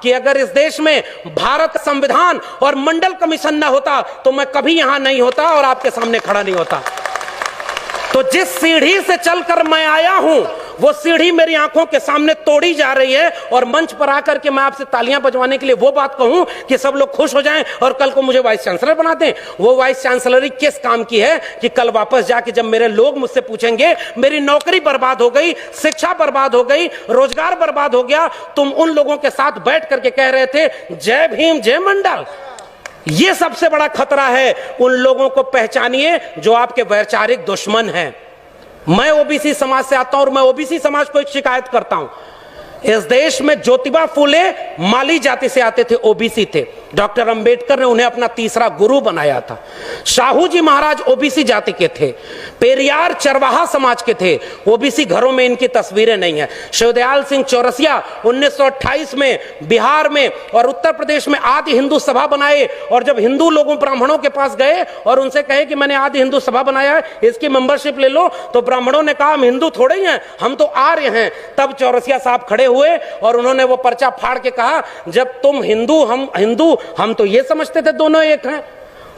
कि अगर इस देश में भारत संविधान और मंडल कमीशन न होता तो मैं कभी यहां नहीं होता और आपके सामने खड़ा नहीं होता। तो जिस सीढ़ी से चलकर मैं आया हूं वो सीढ़ी मेरी आंखों के सामने तोड़ी जा रही है, और मंच पर आकर के मैं आपसे तालियां बजवाने के लिए वो बात कहूं कि सब लोग खुश हो जाएं और कल को मुझे वाइस चांसलर बना दें। वो वाइस चांसलरी किस काम की है कि कल वापस जाके जब मेरे लोग मुझसे पूछेंगे मेरी नौकरी बर्बाद हो गई, शिक्षा बर्बाद हो गई, रोजगार बर्बाद हो गया, तुम उन लोगों के साथ बैठ करके कह रहे थे जय भीम जय मंडल। ये सबसे बड़ा खतरा है। उन लोगों को पहचानिए जो आपके वैचारिक दुश्मन हैं। मैं ओबीसी समाज से आता हूं और मैं ओबीसी समाज को एक शिकायत करता हूं। इस देश में ज्योतिबा फूले माली जाति से आते थे, ओबीसी थे। डॉक्टर अंबेडकर ने उन्हें अपना तीसरा गुरु बनाया था। शाहू जी महाराज ओबीसी जाति के थे। पेरियार चरवाहा समाज के थे। ओबीसी घरों में इनकी तस्वीरें नहीं है। शिवदयाल सिंह चौरसिया 1928 में बिहार में और उत्तर प्रदेश में आदि हिंदू सभा बनाए, और जब हिंदू लोगों ब्राह्मणों के पास गए और उनसे कहे कि मैंने आदि हिंदू सभा बनाया है, इसकी मेंबरशिप ले लो, तो ब्राह्मणों ने कहा हम हिंदू थोड़े ही हैं, हम तो आर्य हैं। तब चौरसिया साहब खड़े हुए और उन्होंने वो पर्चा फाड़ के कहा जब तुम हिंदू हम हिंदू, हम तो ये समझते थे दोनों एक हैं,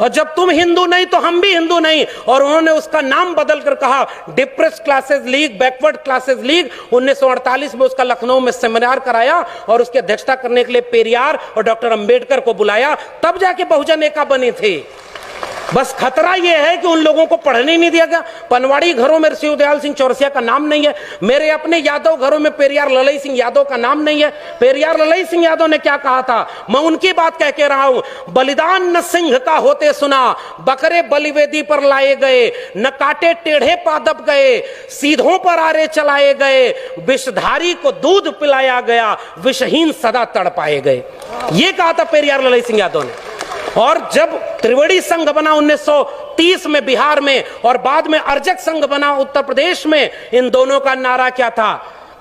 और जब तुम हिंदू नहीं तो हम भी हिंदू नहीं। और उन्होंने उसका नाम बदल कर कहा depressed classes league, backward classes league. 1948 में उसका लखनऊ में सेमिनार कराया और उसकी अध्यक्षता करने के लिए पेरियार और डॉक्टर अंबेडकर को बुलाया, तब जाके बहुजन एका बनी थी। बस खतरा यह है कि उन लोगों को पढ़ने नहीं दिया गया। पनवाड़ी घरों में शिवदयाल सिंह चौरसिया का नाम नहीं है। मेरे अपने यादव घरों में पेरियार ललई सिंह यादव का नाम नहीं है। पेरियार ललई सिंह यादव ने क्या कहा था, मैं उनकी बात कह के रहा हूं। बलिदान न सिंह का होते सुना, बकरे बलिवेदी पर लाए गए, न काटे टेढ़े पादप गए, सीधों पर आरे चलाए गए, विषधारी को दूध पिलाया गया, विषहीन सदा तड़पाए गए। ये कहा था पेरियार ललई सिंह यादव ने। और जब त्रिवेणी संघ बना 1930 में बिहार में, और बाद में अर्जक संघ बना उत्तर प्रदेश में, इन दोनों का नारा क्या था,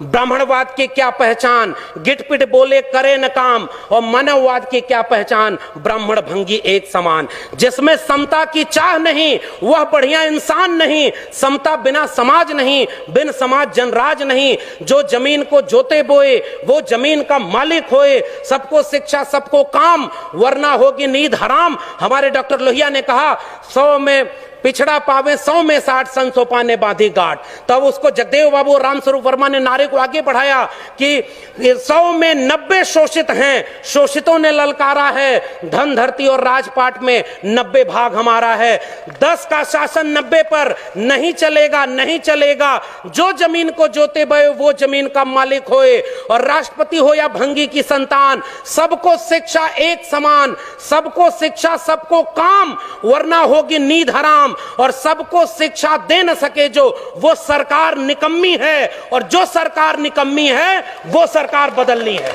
ब्राह्मणवाद की क्या पहचान, गिटपिट बोले करे न काम, और मानववाद की क्या पहचान, ब्राह्मण भंगी एक समान। जिसमें समता की चाह नहीं वह बढ़िया इंसान नहीं, समता बिना समाज नहीं, बिन समाज जनराज नहीं। जो जमीन को जोते बोए वो जमीन का मालिक होए, सबको शिक्षा सबको काम, वरना होगी नींद हराम। हमारे डॉक्टर लोहिया ने कहा 100 में पिछड़ा पावे 100 में 60, सन सोपा ने बांधी गांठ। तब उसको जगदेव बाबू रामस्वरूप वर्मा ने नारे को आगे बढ़ाया कि 100 में 90 शोषित हैं, शोषितों ने ललकारा है, धन धरती और राजपाट में 90 भाग हमारा है। 10 का शासन 90 पर नहीं चलेगा, नहीं चलेगा। जो जमीन को जोते बये वो जमीन का मालिक होए, और राष्ट्रपति हो या भंगी की संतान, सबको शिक्षा एक समान, सबको शिक्षा सबको काम, वरना होगी नींद हराम। और सबको शिक्षा दे न सके जो, वो सरकार निकम्मी है, और जो सरकार निकम्मी है वो सरकार बदलनी है।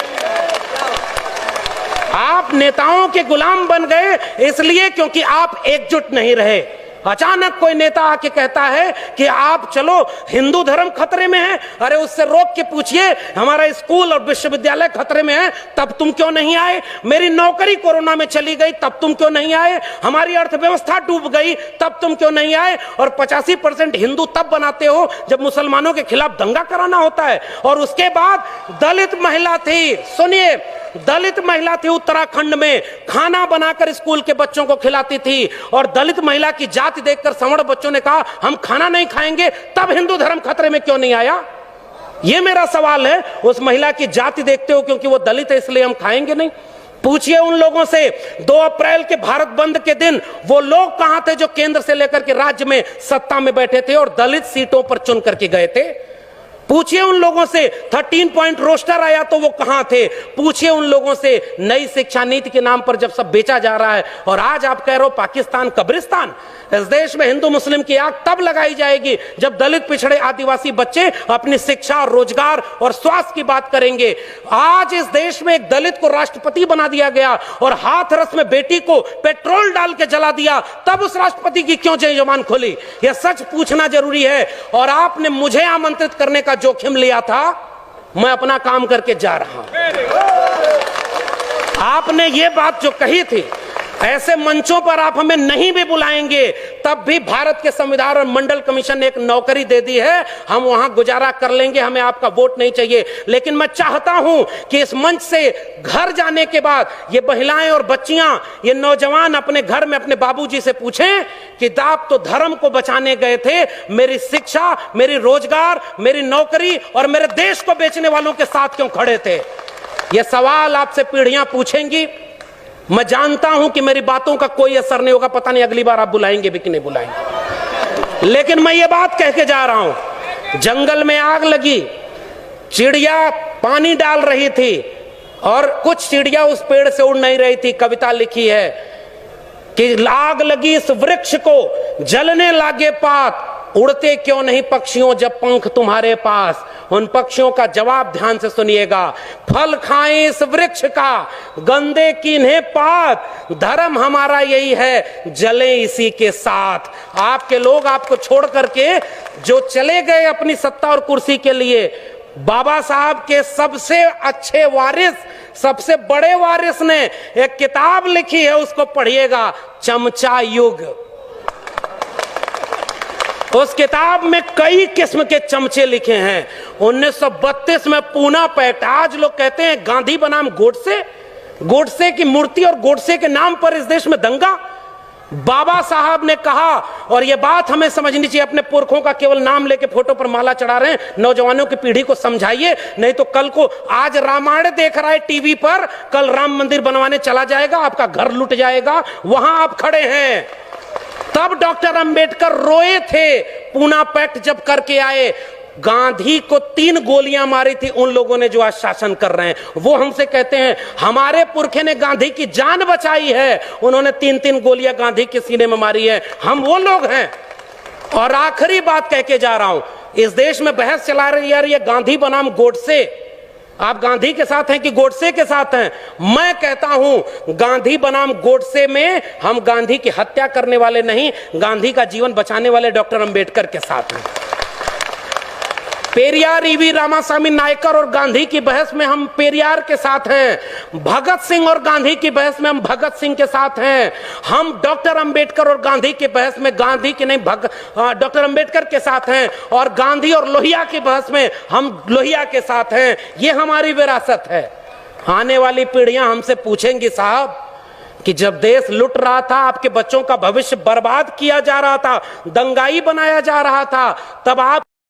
आप नेताओं के गुलाम बन गए इसलिए क्योंकि आप एकजुट नहीं रहे। अचानक कोई नेता आके कहता है कि आप चलो हिंदू धर्म खतरे में है, अरे उससे रोक के पूछिए हमारा स्कूल और विश्वविद्यालय खतरे में है, तब तुम क्यों नहीं आए? मेरी नौकरी कोरोना में चली गई, तब तुम क्यों नहीं आए? हमारी अर्थव्यवस्था डूब गई, तब तुम क्यों नहीं आए? और 85% हिंदू तब बनाते हो जब मुसलमानों के खिलाफ दंगा कराना होता है। और उसके बाद दलित महिला थी, सुनिए, दलित महिला थी उत्तराखंड में, खाना बनाकर स्कूल के बच्चों को खिलाती थी, और दलित महिला की जाति देखकर सवर्ण बच्चों ने कहा हम खाना नहीं खाएंगे, तब हिंदू धर्म खतरे में क्यों नहीं आया? यह मेरा सवाल है। उस महिला की जाति देखते हो क्योंकि वो दलित है इसलिए हम खाएंगे नहीं? पूछिए उन लोगों से 2 अप्रैल के भारत बंद के दिन वो लोग कहां थे जो केंद्र से लेकर के राज्य में सत्ता में बैठे थे और दलित सीटों पर चुन करके गए थे? पूछिए उन लोगों से 13 पॉइंट रोस्टर आया तो वो कहां थे? पूछिए उन लोगों से नई शिक्षा नीति के नाम पर जब सब बेचा जा रहा है, और आज आप कह रहे हो पाकिस्तान कब्रिस्तान। इस देश में हिंदू मुस्लिम की आग तब लगाई जाएगी जब दलित पिछड़े आदिवासी बच्चे अपनी शिक्षा, रोजगार और स्वास्थ्य की बात करेंगे। आज इस देश में एक दलित को राष्ट्रपति बना दिया गया और हाथरस में बेटी को पेट्रोल डाल के जला दिया, तब उस राष्ट्रपति की क्यों जय जवान खोली? यह सच पूछना जरूरी है। और आपने मुझे आमंत्रित करने का जोखिम लिया था, मैं अपना काम करके जा रहा हूं। आपने ये बात जो कही थी, ऐसे मंचों पर आप हमें नहीं भी बुलाएंगे तब भी भारत के संविधान और मंडल कमीशन ने एक नौकरी दे दी है, हम वहां गुजारा कर लेंगे, हमें आपका वोट नहीं चाहिए। लेकिन मैं चाहता हूं कि इस मंच से घर जाने के बाद ये महिलाएं और बच्चियां, ये नौजवान अपने घर में अपने बाबूजी से पूछें कि आप तो धर्म को बचाने गए थे, मेरी शिक्षा, मेरी रोजगार, मेरी नौकरी और मेरे देश को बेचने वालों के साथ क्यों खड़े थे? ये सवाल आपसे पीढ़ियां पूछेंगी। मैं जानता हूं कि मेरी बातों का कोई असर नहीं होगा, पता नहीं अगली बार आप बुलाएंगे भी कि नहीं बुलाएंगे। लेकिन मैं ये बात कह के जा रहा हूं, जंगल में आग लगी, चिड़िया पानी डाल रही थी और कुछ चिड़िया उस पेड़ से उड़ नहीं रही थी। कविता लिखी है कि आग लगी इस वृक्ष को, जलने लागे पात, उड़ते क्यों नहीं पक्षियों जब पंख तुम्हारे पास। उन पक्षियों का जवाब ध्यान से सुनिएगा, फल खाएं इस वृक्ष का, गंदे कीन्हे पात, धर्म हमारा यही है, जले इसी के साथ। आपके लोग आपको छोड़ करके जो चले गए अपनी सत्ता और कुर्सी के लिए, बाबा साहब के सबसे अच्छे वारिस, सबसे बड़े वारिस ने एक किताब लिखी है, उसको पढ़िएगा, चमचा युग। उस किताब में कई किस्म के चमचे लिखे हैं। 1932 में पूना पैक्ट, आज लोग कहते हैं गांधी बनाम गोडसे, गोडसे की मूर्ति और गोडसे के नाम पर इस देश में दंगा। बाबा साहब ने कहा, और यह बात हमें समझनी चाहिए, अपने पुरखों का केवल नाम लेके फोटो पर माला चढ़ा रहे हैं, नौजवानों की पीढ़ी को समझाइए, नहीं तो कल को आज रामायण देख रहा है टीवी पर, कल राम मंदिर बनवाने चला जाएगा, आपका घर लुट जाएगा, वहां आप खड़े हैं। तब डॉक्टर अंबेडकर रोए थे, पूना पैक्ट जब करके आए। गांधी को 3 गोलियां मारी थी उन लोगों ने जो आज शासन कर रहे हैं। वो हमसे कहते हैं हमारे पुरखे ने गांधी की जान बचाई है, उन्होंने 3-3 गोलियां गांधी के सीने में मारी है, हम वो लोग हैं। और आखिरी बात कह के जा रहा हूं, इस देश में बहस चला रही है ये गांधी बनाम गोडसे, आप गांधी के साथ हैं कि गोडसे के साथ हैं? मैं कहता हूं गांधी बनाम गोडसे में हम गांधी की हत्या करने वाले नहीं, गांधी का जीवन बचाने वाले डॉक्टर अंबेडकर के साथ हैं। पेरियार ईवी रामास्वामी नायकर और गांधी की बहस में हम पेरियार के साथ हैं, भगत सिंह और गांधी की बहस में हम भगत सिंह के साथ हैं। हम डॉक्टर अंबेडकर और गांधी की बहस में गांधी की नहीं डॉक्टर अंबेडकर के साथ हैं, और गांधी और लोहिया की बहस में हम लोहिया के साथ हैं। ये हमारी विरासत है। आने वाली पीढ़ियां हमसे पूछेंगी साहब कि जब देश लुट रहा था, आपके बच्चों का भविष्य बर्बाद किया जा रहा था, दंगाई बनाया जा रहा था, तब आप